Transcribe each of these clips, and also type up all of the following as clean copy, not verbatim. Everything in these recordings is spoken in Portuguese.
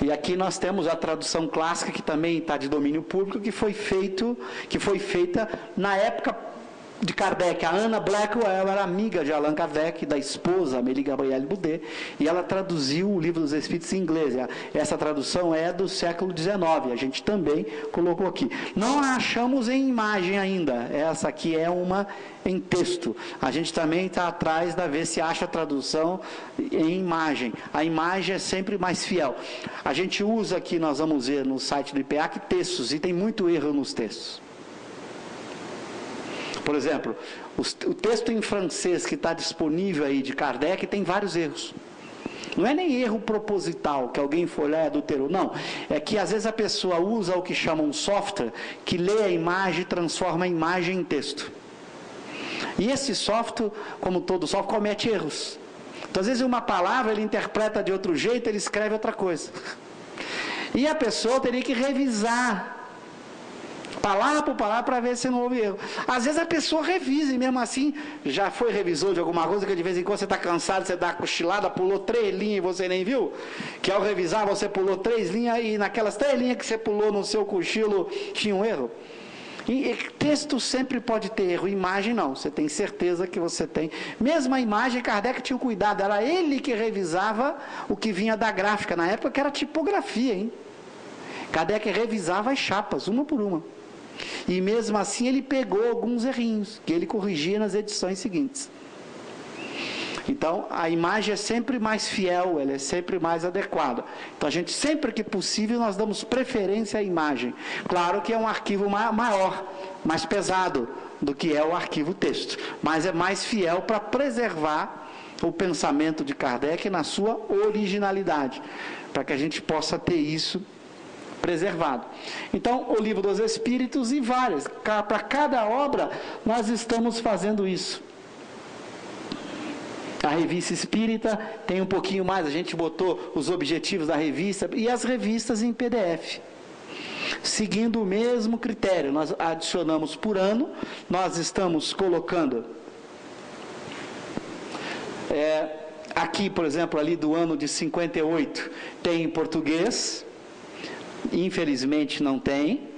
E aqui nós temos a tradução clássica, que também está de domínio público, que foi feita na época de Kardec. A Anna Blackwell era amiga de Allan Kardec, da esposa Amélie Gabrielle Boudet, e ela traduziu o Livro dos Espíritos em inglês. Essa tradução é do século XIX, a gente também colocou aqui. Não a achamos em imagem ainda, essa aqui é uma em texto. A gente também está atrás da ver se acha a tradução em imagem. A imagem é sempre mais fiel. A gente usa aqui, nós vamos ver no site do IPEAC, textos, e tem muito erro nos textos. Por exemplo, o texto em francês que está disponível aí de Kardec tem vários erros. Não é nem erro proposital, que alguém foi lá e adulterou, não. É que às vezes a pessoa usa o que chama um software, que lê a imagem e transforma a imagem em texto. E esse software, como todo software, comete erros. Então, às vezes uma palavra ele interpreta de outro jeito, ele escreve outra coisa. E a pessoa teria que revisar palavra por palavra para ver se não houve erro. Às vezes a pessoa revisa e mesmo assim já foi revisor de alguma coisa que de vez em quando você está cansado, você dá uma cochilada, pulou 3 linhas e você nem viu, que ao revisar você pulou 3 linhas e naquelas 3 linhas que você pulou no seu cochilo tinha um erro. E texto sempre pode ter erro, imagem não, você tem certeza que você tem. Mesmo a imagem, Kardec tinha o cuidado, era ele que revisava o que vinha da gráfica, na época que era tipografia, hein? Kardec revisava as chapas, uma por uma. E mesmo assim ele pegou alguns errinhos, que ele corrigia nas edições seguintes. Então, a imagem é sempre mais fiel, ela é sempre mais adequada. Então, a gente, sempre que possível, nós damos preferência à imagem. Claro que é um arquivo maior, mais pesado do que é o arquivo texto, mas é mais fiel para preservar o pensamento de Kardec na sua originalidade, para que a gente possa ter isso preservado. Então, o Livro dos Espíritos e várias, para cada obra nós estamos fazendo isso. A Revista Espírita tem um pouquinho mais, a gente botou os objetivos da revista e as revistas em PDF. Seguindo o mesmo critério, nós adicionamos por ano, nós estamos colocando aqui, por exemplo, ali do ano de 58, tem em português. Infelizmente não tem.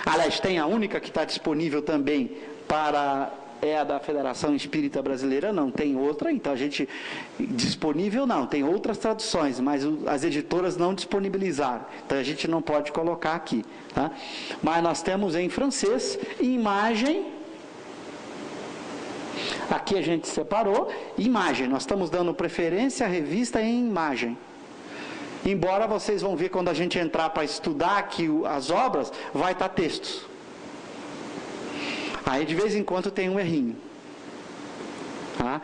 Aliás, tem a única que está disponível também para... é a da Federação Espírita Brasileira, não tem outra, então a gente, disponível não, tem outras traduções, mas as editoras não disponibilizaram, então a gente não pode colocar aqui, tá? Mas nós temos em francês, imagem, aqui a gente separou, imagem, nós estamos dando preferência à revista em imagem. Embora vocês vão ver quando a gente entrar para estudar aqui as obras, vai estar textos. Aí de vez em quando tem um errinho. Tá?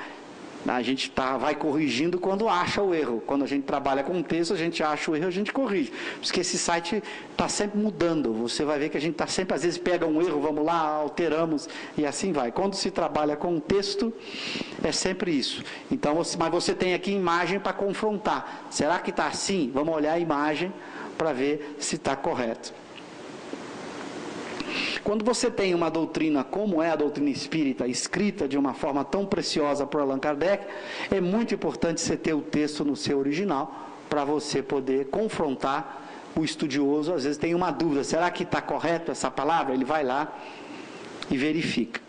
A gente vai corrigindo quando acha o erro. Quando a gente trabalha com texto, a gente acha o erro, a gente corrige. Porque esse site está sempre mudando. Você vai ver que a gente está sempre, às vezes pega um erro, vamos lá, alteramos, e assim vai. Quando se trabalha com texto, é sempre isso. Então, mas você tem aqui imagem para confrontar. Será que está assim? Vamos olhar a imagem para ver se está correto. Quando você tem uma doutrina como é a doutrina espírita, escrita de uma forma tão preciosa por Allan Kardec, é muito importante você ter o texto no seu original, para você poder confrontar o estudioso. Às vezes tem uma dúvida, será que está correto essa palavra? Ele vai lá e verifica.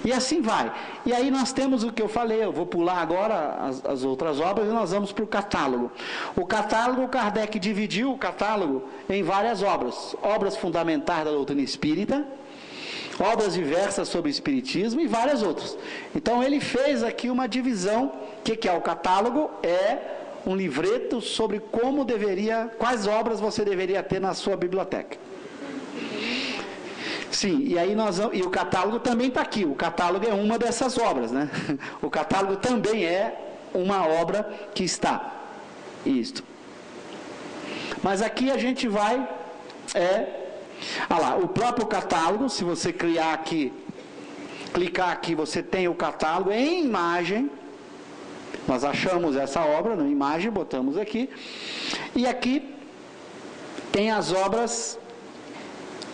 E assim vai. E aí nós temos o que eu falei, eu vou pular agora as outras obras e nós vamos para o catálogo. O catálogo, Kardec dividiu o catálogo em várias obras. Obras fundamentais da doutrina espírita, obras diversas sobre o espiritismo e várias outras. Então ele fez aqui uma divisão. O que é o catálogo? É um livreto sobre quais obras você deveria ter na sua biblioteca. Sim, e aí e o catálogo também está aqui. O catálogo é uma dessas obras, né? O catálogo também é uma obra que está. Isto. Mas aqui a gente vai o próprio catálogo, se você clicar aqui, você tem o catálogo em imagem. Nós achamos essa obra na imagem, botamos aqui. E aqui tem as obras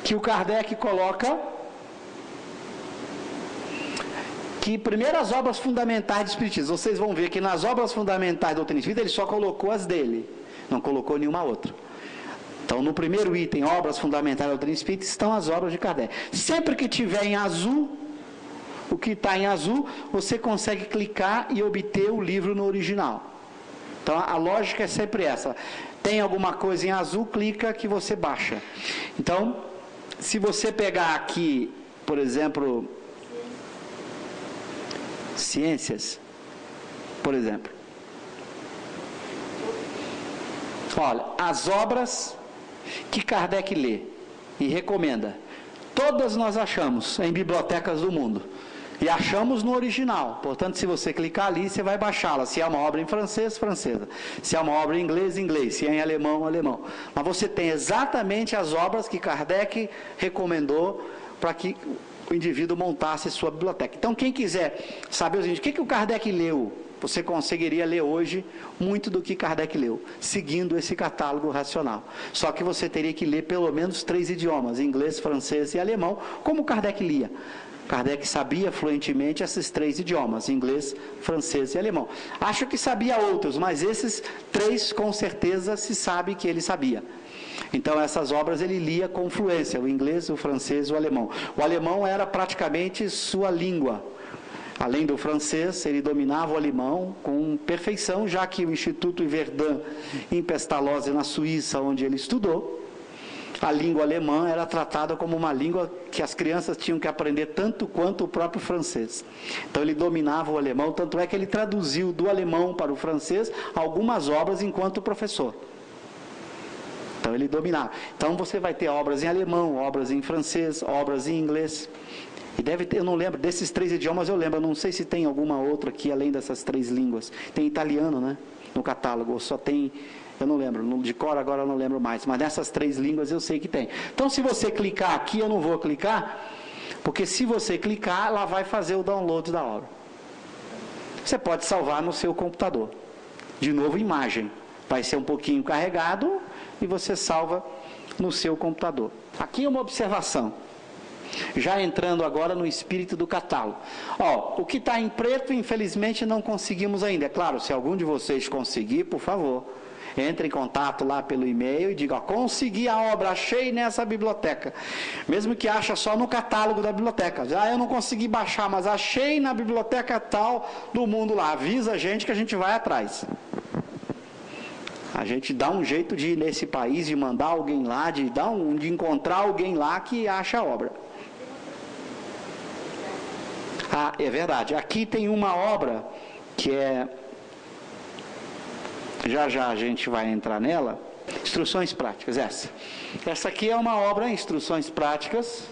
que o Kardec coloca, que primeiro as obras fundamentais do Espiritismo. Vocês vão ver que nas obras fundamentais da doutrina espírita ele só colocou as dele. não colocou nenhuma outra. Então, no primeiro item, obras fundamentais da doutrina espírita, estão as obras de Kardec. Sempre que tiver em azul, o que está em azul, você consegue clicar e obter o livro no original. Então, a lógica é sempre essa. Tem alguma coisa em azul, clica que você baixa. Então, se você pegar aqui, por exemplo, ciências, por exemplo. Olha, as obras que Kardec lê e recomenda, todas nós achamos em bibliotecas do mundo. E achamos no original. Portanto, se você clicar ali, você vai baixá-la. Se é uma obra em francês, francesa. Se é uma obra em inglês, inglês. Se é em alemão, alemão. Mas você tem exatamente as obras que Kardec recomendou para que o indivíduo montasse sua biblioteca. Então, quem quiser saber o seguinte, o que o Kardec leu, você conseguiria ler hoje muito do que Kardec leu, seguindo esse catálogo racional. Só que você teria que ler pelo menos 3 idiomas, inglês, francês e alemão, como Kardec lia. Kardec sabia fluentemente esses 3 idiomas, inglês, francês e alemão. Acho que sabia outros, mas esses 3 com certeza se sabe que ele sabia. Então essas obras ele lia com fluência, o inglês, o francês e o alemão. O alemão era praticamente sua língua. Além do francês, ele dominava o alemão com perfeição, já que o Instituto Verdun, em Pestalozzi, na Suíça, onde ele estudou, a língua alemã era tratada como uma língua que as crianças tinham que aprender tanto quanto o próprio francês. Então ele dominava o alemão, tanto é que ele traduziu do alemão para o francês algumas obras enquanto professor. Então ele dominava. Então você vai ter obras em alemão, obras em francês, obras em inglês. E deve ter, eu não lembro, desses 3 idiomas eu lembro, eu não sei se tem alguma outra aqui além dessas 3 línguas. Tem italiano, né, no catálogo, ou só tem... Eu não lembro, de cor agora eu não lembro mais, mas nessas 3 línguas eu sei que tem. Então, se você clicar aqui, eu não vou clicar, porque se você clicar, ela vai fazer o download da obra. Você pode salvar no seu computador. De novo, imagem. Vai ser um pouquinho carregado e você salva no seu computador. Aqui uma observação. Já entrando agora no espírito do catálogo. O que está em preto, infelizmente, não conseguimos ainda. É claro, se algum de vocês conseguir, por favor, entre em contato lá pelo e-mail e diga, consegui a obra, achei nessa biblioteca. Mesmo que acha só no catálogo da biblioteca. Eu não consegui baixar, mas achei na biblioteca tal do mundo lá. Avisa a gente que a gente vai atrás. A gente dá um jeito de ir nesse país, de mandar alguém lá, de encontrar alguém lá que acha a obra. É verdade. Aqui tem uma obra que é... Já a gente vai entrar nela. Instruções práticas, essa aqui é uma obra, Instruções Práticas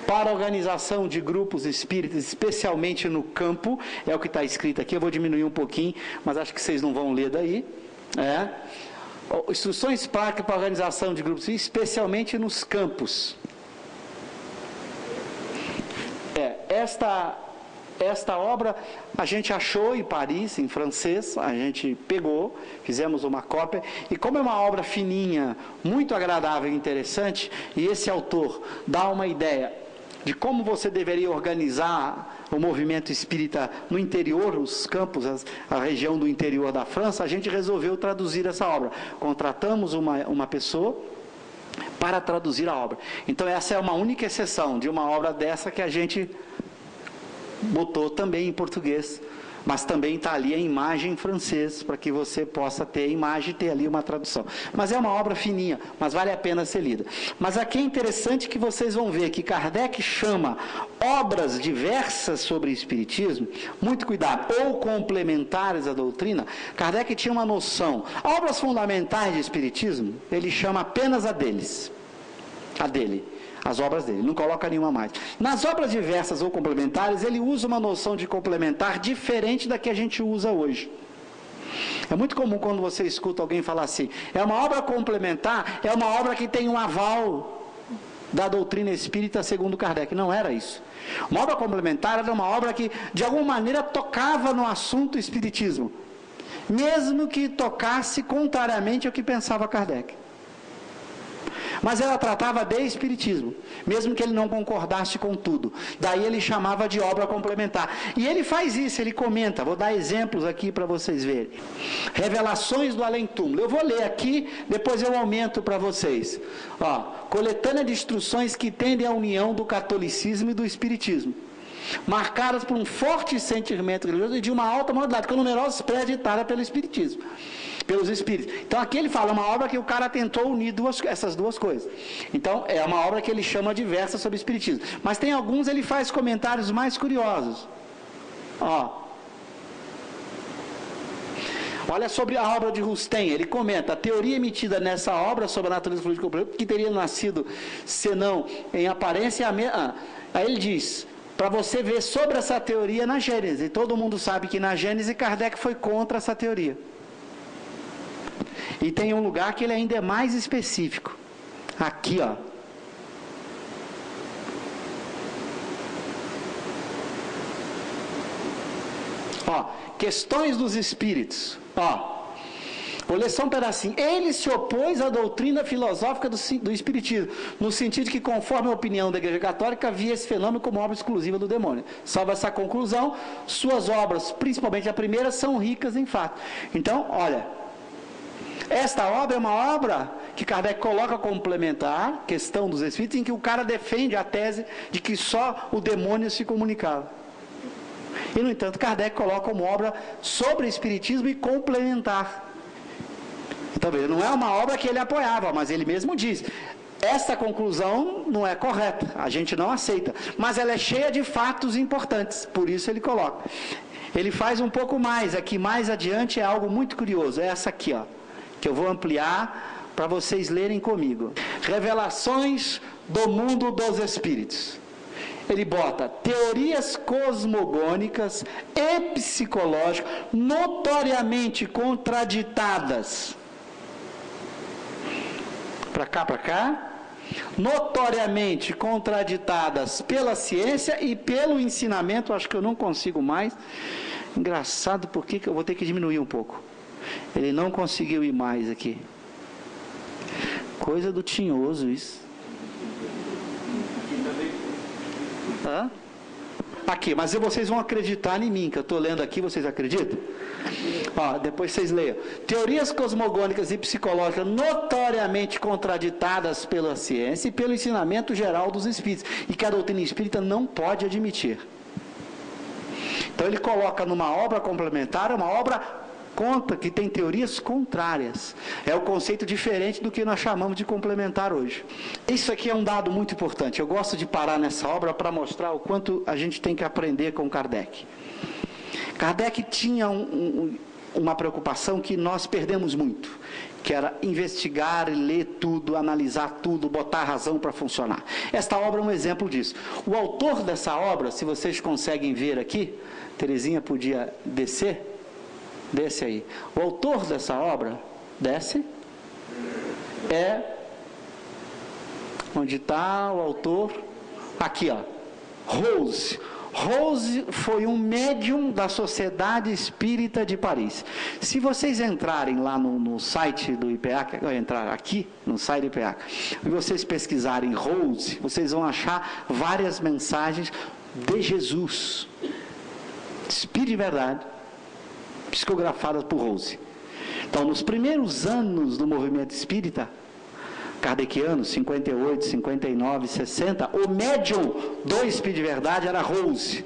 para a organização de grupos espíritas, especialmente no campo, é o que está escrito aqui. Eu vou diminuir um pouquinho, mas acho que vocês não vão ler daí. Instruções práticas para a organização de grupos, especialmente nos campos. Esta obra a gente achou em Paris, em francês, a gente pegou, fizemos uma cópia, e como é uma obra fininha, muito agradável e interessante, e esse autor dá uma ideia de como você deveria organizar o movimento espírita no interior, os campos, a região do interior da França, a gente resolveu traduzir essa obra. Contratamos uma pessoa para traduzir a obra. Então essa é uma única exceção de uma obra dessa que a gente botou também em português, mas também está ali a imagem em francês, para que você possa ter a imagem e ter ali uma tradução. Mas é uma obra fininha, mas vale a pena ser lida. Mas aqui é interessante que vocês vão ver que Kardec chama obras diversas sobre espiritismo, muito cuidado, ou complementares à doutrina. Kardec tinha uma noção, obras fundamentais de espiritismo, ele chama apenas a dele, as obras dele, não coloca nenhuma mais. Nas obras diversas ou complementares, ele usa uma noção de complementar diferente da que a gente usa hoje. É muito comum quando você escuta alguém falar assim, é uma obra complementar, é uma obra que tem um aval da doutrina espírita segundo Kardec. Não era isso. Uma obra complementar era uma obra que, de alguma maneira, tocava no assunto espiritismo, mesmo que tocasse contrariamente ao que pensava Kardec. Mas ela tratava de espiritismo, mesmo que ele não concordasse com tudo. Daí ele chamava de obra complementar. E ele faz isso, ele comenta, vou dar exemplos aqui para vocês verem. Revelações do além-túmulo. Eu vou ler aqui, depois eu aumento para vocês. Ó, coletânea de instruções que tendem à união do catolicismo e do espiritismo, marcadas por um forte sentimento religioso e de uma alta moralidade, com numerosos pré-ditadas pelo espiritismo, pelos espíritos. Então aqui ele fala, uma obra que o cara tentou unir essas duas coisas. Então é uma obra que ele chama de versa sobre espiritismo. Mas tem alguns, ele faz comentários mais curiosos. Ó, olha sobre a obra de Rustem, ele comenta, a teoria emitida nessa obra sobre a natureza fluida que teria nascido, senão em aparência, aí ele diz, para você ver sobre essa teoria na Gênese, e todo mundo sabe que na Gênese Kardec foi contra essa teoria. E tem um lugar que ele ainda é mais específico, aqui ó, questões dos espíritos, vou ler só um pedacinho. Ele se opôs à doutrina filosófica do espiritismo, no sentido que, conforme a opinião da Igreja Católica, via esse fenômeno como obra exclusiva do demônio. Salvo essa conclusão, suas obras, principalmente a primeira, são ricas em fato. Então, olha, esta obra é uma obra que Kardec coloca complementar, questão dos espíritos, em que o cara defende a tese de que só o demônio se comunicava. E, no entanto, Kardec coloca como obra sobre espiritismo e complementar. Então, veja, não é uma obra que ele apoiava, mas ele mesmo diz, esta conclusão não é correta, a gente não aceita, mas ela é cheia de fatos importantes, por isso ele coloca. Ele faz um pouco mais, aqui mais adiante é algo muito curioso, é essa aqui, que eu vou ampliar para vocês lerem comigo. Revelações do mundo dos espíritos. Ele bota teorias cosmogônicas e psicológicas notoriamente contraditadas. Para cá, notoriamente contraditadas pela ciência e pelo ensinamento, acho que eu não consigo mais. Engraçado, porque eu vou ter que diminuir um pouco. Ele não conseguiu ir mais aqui. Coisa do tinhoso isso. Aqui, mas vocês vão acreditar em mim, que eu estou lendo aqui, vocês acreditam? Depois vocês leiam. Teorias cosmogônicas e psicológicas notoriamente contraditadas pela ciência e pelo ensinamento geral dos espíritos, e que a doutrina espírita não pode admitir. Então ele coloca numa obra complementar, uma obra que tem teorias contrárias. É o conceito diferente do que nós chamamos de complementar hoje. Isso aqui é um dado muito importante. Eu gosto de parar nessa obra para mostrar o quanto a gente tem que aprender com Kardec. Kardec tinha uma preocupação que nós perdemos muito, que era investigar, ler tudo, analisar tudo, botar a razão para funcionar. Esta obra é um exemplo disso. O autor dessa obra, se vocês conseguem ver aqui, Terezinha podia descer, desce aí. O autor dessa obra, desce, onde está o autor? Aqui, Rose. Rose foi um médium da Sociedade Espírita de Paris. Se vocês entrarem lá no site do IPEAC, entrar aqui no site do IPEAC, e vocês pesquisarem Rose, vocês vão achar várias mensagens de Jesus, Espírito de Verdade, psicografadas por Rose. Então, nos primeiros anos do movimento espírita kardeciano, 58, 59, 60, o médium do Espírito de Verdade era Rose.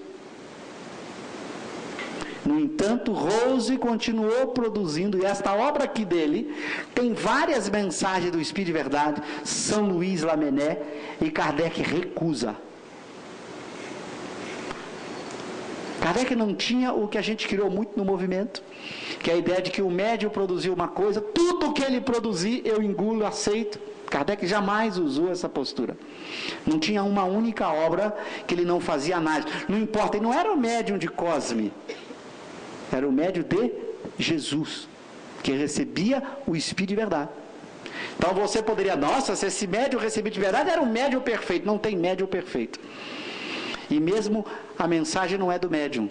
No entanto, Rose continuou produzindo, e esta obra aqui dele tem várias mensagens do Espírito de Verdade, São Luís Lamennais, e Kardec recusa. Kardec não tinha o que a gente criou muito no movimento, que é a ideia de que o médium produziu uma coisa, tudo que ele produzir eu engulo, aceito. Kardec jamais usou essa postura. Não tinha uma única obra que ele não fazia análise. Não importa, ele não era o médium de Cosme, era o médium de Jesus, que recebia o Espírito de Verdade. Então você poderia, nossa, se esse médium recebido de verdade era um médium perfeito. Não tem médium perfeito. E mesmo a mensagem não é do médium,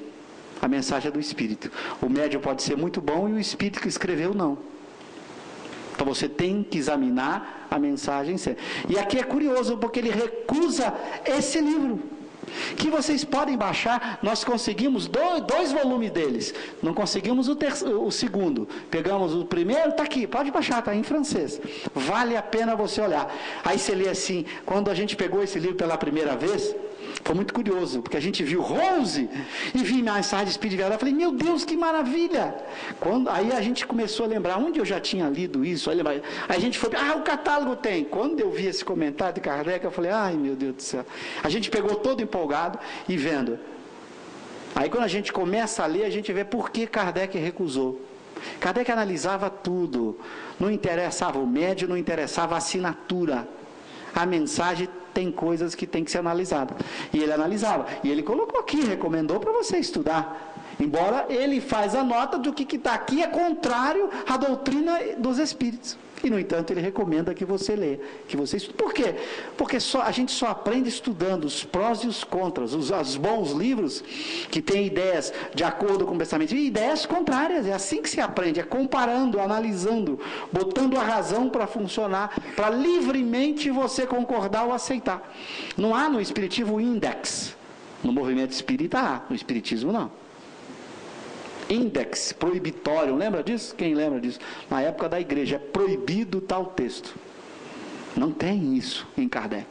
a mensagem é do Espírito. O médium pode ser muito bom e o Espírito que escreveu não. Então você tem que examinar a mensagem certa. E aqui é curioso, porque ele recusa esse livro, que vocês podem baixar. Nós conseguimos dois volumes deles, não conseguimos o segundo, pegamos o primeiro, está aqui, pode baixar, está em francês, vale a pena você olhar. Aí você lê assim, quando a gente pegou esse livro pela primeira vez, foi muito curioso, porque a gente viu Rose e vi mensagem de Espírito de Verdade. Eu falei, meu Deus, que maravilha! Aí a gente começou a lembrar onde eu já tinha lido isso. Aí a gente foi, o catálogo tem. Quando eu vi esse comentário de Kardec, eu falei, ai meu Deus do céu. A gente pegou todo empolgado e vendo. Aí quando a gente começa a ler, a gente vê por que Kardec recusou. Kardec analisava tudo. Não interessava o médium, não interessava a assinatura. A mensagem tem coisas que tem que ser analisadas. E ele analisava. E ele colocou aqui, recomendou para você estudar. Embora ele faz a nota do que está aqui é contrário à doutrina dos espíritos. E, no entanto, ele recomenda que você lê, que você estude. Por quê? Porque a gente só aprende estudando os prós e os contras, os bons livros que têm ideias de acordo com o pensamento, e ideias contrárias. É assim que se aprende, é comparando, analisando, botando a razão para funcionar, para livremente você concordar ou aceitar. Não há no Espiritismo índex. No movimento espírita há, no Espiritismo não. Índex, proibitório, lembra disso? Quem lembra disso? Na época da igreja, é proibido tal texto. Não tem isso em Kardec.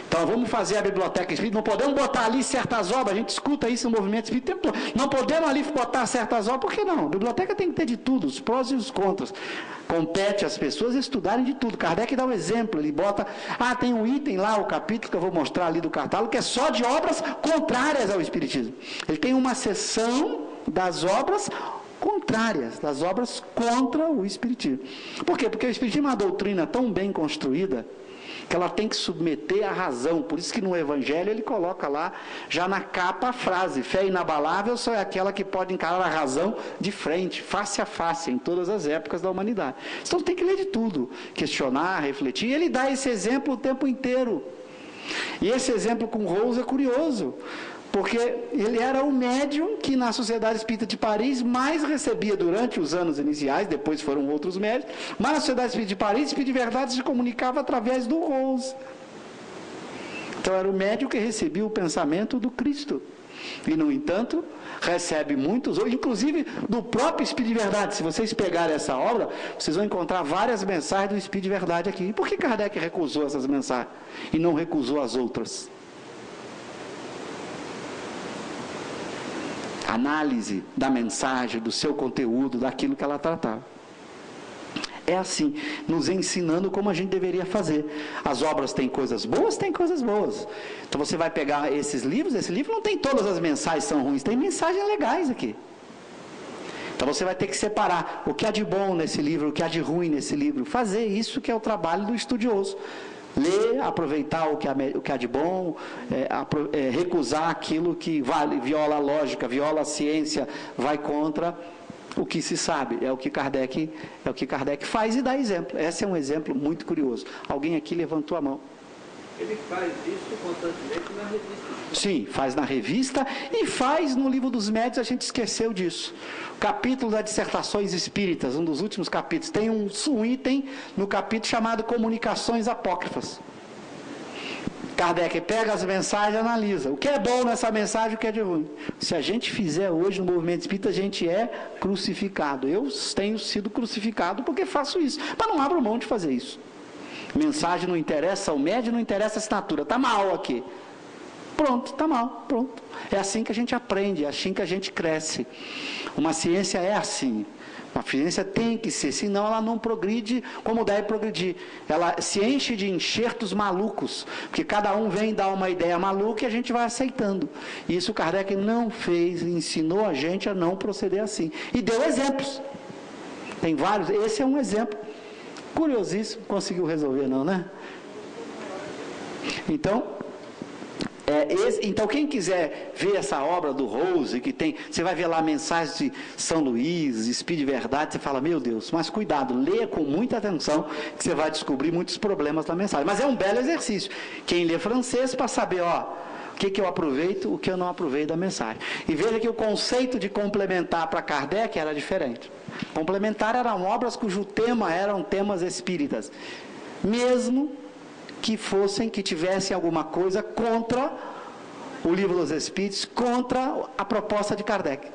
Então vamos fazer a biblioteca espírita, não podemos botar ali certas obras, a gente escuta isso no movimento espírita, não podemos ali botar certas obras, por que não? A biblioteca tem que ter de tudo, os prós e os contras. Compete às pessoas estudarem de tudo. Kardec dá um exemplo, ele bota, tem um item lá, o capítulo que eu vou mostrar ali do catálogo, que é só de obras contrárias ao espiritismo. Ele tem uma seção das obras contrárias, das obras contra o espiritismo. Por quê? Porque o espiritismo é uma doutrina tão bem construída que ela tem que submeter à razão. Por isso que no Evangelho ele coloca lá, já na capa, a frase: fé inabalável só é aquela que pode encarar a razão de frente, face a face, em todas as épocas da humanidade. Então tem que ler de tudo, questionar, refletir. E ele dá esse exemplo o tempo inteiro. E esse exemplo com Rose é curioso, porque ele era o médium que na Sociedade Espírita de Paris mais recebia durante os anos iniciais, depois foram outros médios, mas na Sociedade Espírita de Paris, Espírito de Verdade se comunicava através do Rose. Então era o médium que recebia o pensamento do Cristo. E, no entanto, recebe muitos, inclusive do próprio Espírito de Verdade. Se vocês pegarem essa obra, vocês vão encontrar várias mensagens do Espírito de Verdade aqui. E por que Kardec recusou essas mensagens e não recusou as outras? Análise da mensagem, do seu conteúdo, daquilo que ela tratava. É assim, nos ensinando como a gente deveria fazer. As obras têm coisas boas, tem coisas boas. Então você vai pegar esses livros, esse livro não tem todas as mensagens são ruins, tem mensagens legais aqui. Então você vai ter que separar o que há de bom nesse livro, o que há de ruim nesse livro. Fazer isso que é o trabalho do estudioso. Ler, aproveitar o que há de bom, recusar aquilo que viola a lógica, viola a ciência, vai contra o que se sabe. É o que Kardec faz e dá exemplo. Esse é um exemplo muito curioso. Alguém aqui levantou a mão. Ele faz isso constantemente na revista. Sim, faz na revista e faz no Livro dos Médiuns, a gente esqueceu disso. Capítulo das Dissertações Espíritas, um dos últimos capítulos, tem um item no capítulo chamado Comunicações Apócrifas. Kardec pega as mensagens e analisa. O que é bom nessa mensagem, o que é de ruim. Se a gente fizer hoje no movimento espírita, a gente é crucificado. Eu tenho sido crucificado porque faço isso. Mas não abro mão de fazer isso. Mensagem não interessa ao médium, não interessa a assinatura. Está mal aqui. Pronto, está mal, pronto. É assim que a gente aprende, é assim que a gente cresce. Uma ciência é assim. Uma ciência tem que ser, senão ela não progride como deve progredir. Ela se enche de enxertos malucos, porque cada um vem dar uma ideia maluca e a gente vai aceitando. Isso Kardec não fez, ensinou a gente a não proceder assim. E deu exemplos. Tem vários, esse é um exemplo. Curiosíssimo, conseguiu resolver não, né? Então quem quiser ver essa obra do Rose, que tem, você vai ver lá mensagens de São Luís, Espírito de Verdade, você fala, meu Deus, mas cuidado, leia com muita atenção, que você vai descobrir muitos problemas da mensagem. Mas é um belo exercício. Quem lê francês, para saber, O que eu aproveito, o que eu não aproveito da mensagem. E veja que o conceito de complementar para Kardec era diferente. Complementar eram obras cujo tema eram temas espíritas, mesmo que tivessem alguma coisa contra o Livro dos Espíritos, contra a proposta de Kardec.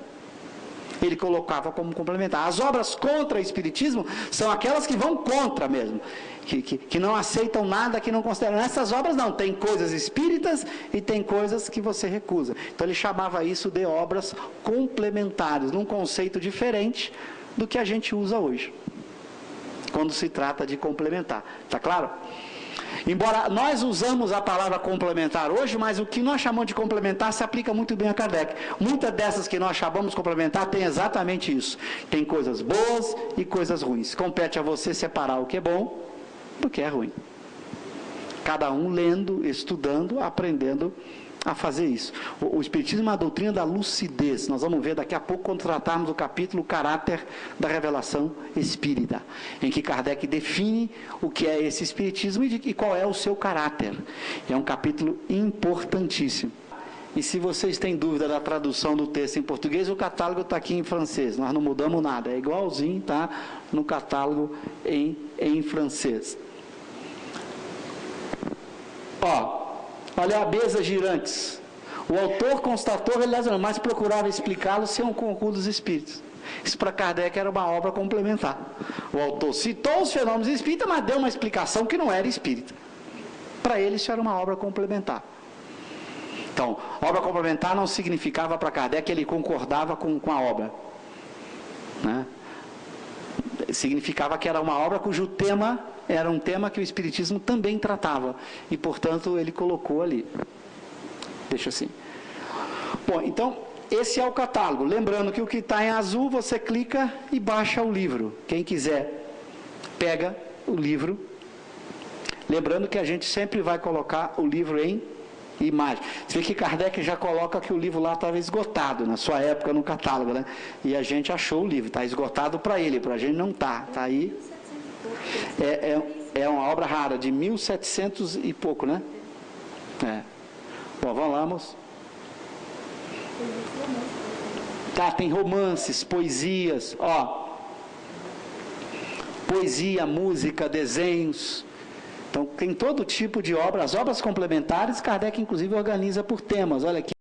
Ele colocava como complementar. As obras contra o Espiritismo são aquelas que vão contra mesmo, que não aceitam nada, que não consideram. Nessas obras não, tem coisas espíritas e tem coisas que você recusa. Então ele chamava isso de obras complementares, num conceito diferente do que a gente usa hoje, quando se trata de complementar. Está claro? Embora nós usamos a palavra complementar hoje, mas o que nós chamamos de complementar se aplica muito bem a Kardec. Muitas dessas que nós chamamos de complementar tem exatamente isso. Tem coisas boas e coisas ruins. Compete a você separar o que é bom do que é ruim. Cada um lendo, estudando, aprendendo a fazer isso. O Espiritismo é uma doutrina da lucidez. Nós vamos ver daqui a pouco quando tratarmos do capítulo Caráter da Revelação Espírita, em que Kardec define o que é esse Espiritismo e qual é o seu caráter. É um capítulo importantíssimo. E se vocês têm dúvida da tradução do texto em português, o catálogo está aqui em francês. Nós não mudamos nada. É igualzinho, tá? No catálogo em francês. Olha a mesa girantes. O autor constatou, mas procurava explicá-lo sem um concurso dos espíritos. Isso para Kardec era uma obra complementar. O autor citou os fenômenos espíritas, mas deu uma explicação que não era espírita. Para ele isso era uma obra complementar. Então, obra complementar não significava para Kardec que ele concordava com a obra, né? Significava que era uma obra cujo tema era um tema que o Espiritismo também tratava. E, portanto, ele colocou ali. Deixa assim. Bom, então, esse é o catálogo. Lembrando que o que está em azul, você clica e baixa o livro. Quem quiser, pega o livro. Lembrando que a gente sempre vai colocar o livro em imagem. Você vê que Kardec já coloca que o livro lá estava esgotado, na sua época, no catálogo, né? E a gente achou o livro. Está esgotado para ele, para a gente não está. Está aí. É uma obra rara, de 1700 e pouco, né? Bom, vamos. Tá, tem romances, poesias, poesia, música, desenhos. Então, tem todo tipo de obra. As obras complementares, Kardec, inclusive, organiza por temas. Olha aqui.